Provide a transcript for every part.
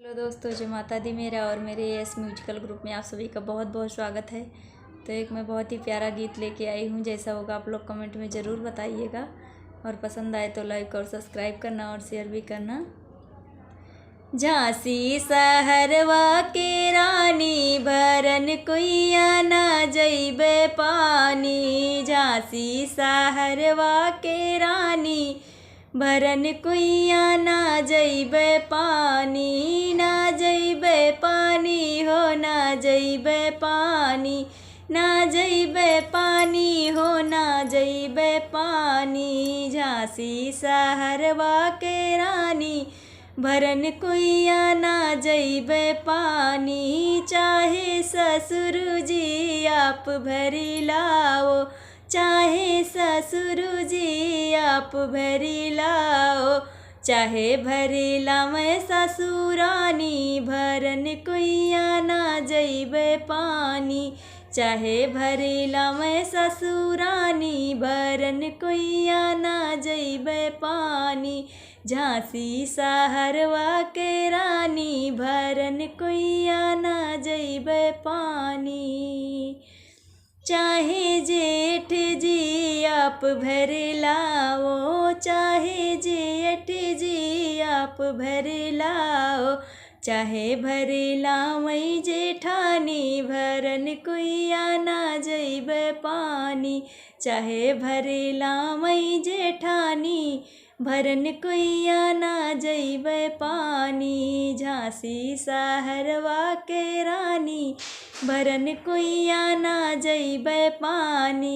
Hello दोस्तों, जय माता दी। मेरा और मेरे एस म्यूजिकल ग्रुप में आप सभी का बहुत बहुत स्वागत है। तो एक मैं बहुत ही प्यारा गीत लेके आई हूँ। जैसा होगा आप लोग कमेंट में ज़रूर बताइएगा और पसंद आए तो लाइक और सब्सक्राइब करना और शेयर भी करना। झांसी सहरवा के रानी भरन कुइया ना जइबे पानी। झांसी सहरवा के रानी भरन कुइया ना जइबे पानी। ना जइबे पानी हो ना जइबे पानी। ना जइबे पानी हो ना जइबे पानी। झांसी सहरवा के रानी भरन कुइया ना जइबे पानी। चाहे ससुर जी आप भरी लाओ, चाहे ससुर जी आप भरी लाओ। चाहे भरी लामै ससुरानी भरन कुइया ना जइबे पानी। चाहे भरी लामै ससुरानी भरन कुइया ना जइबे पानी। झांसी सहरवा के रानी भरन कुइया ना जइबे पानी। चाहे जेठ जी आप भर लाओ, चाहे जेठ जी आप भर लाओ। चाहे भर लामै जेठानी भरन कुइया ना जइबे पानी। चाहे भर लामै जेठानी भरन कुइया ना जइबे पानी। झांसी सहरवा के रानी भरन कुइया ना जइबे पानी।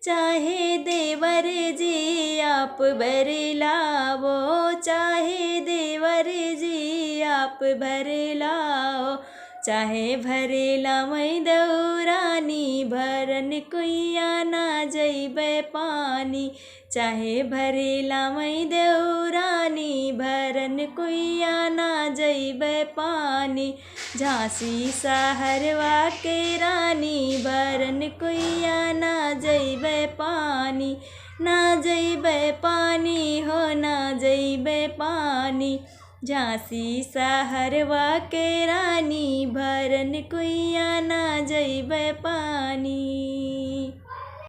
चाहे देवर जी आप भर लाओ, चाहे देवर जी आप भर लाओ। चाहे भर लामै दौरानी भरन कुइया ना जइबे पानी। चाहे भर लामै दौरानी भरन कुइया ना जइबे पानी। झांसी सहरवा के रानी भरन कुइया ना जइबे पानी। ना जइबे पानी हो ना जइबे पानी। झांसी सहरवा के रानी भरन कुइया ना जइबे पानी।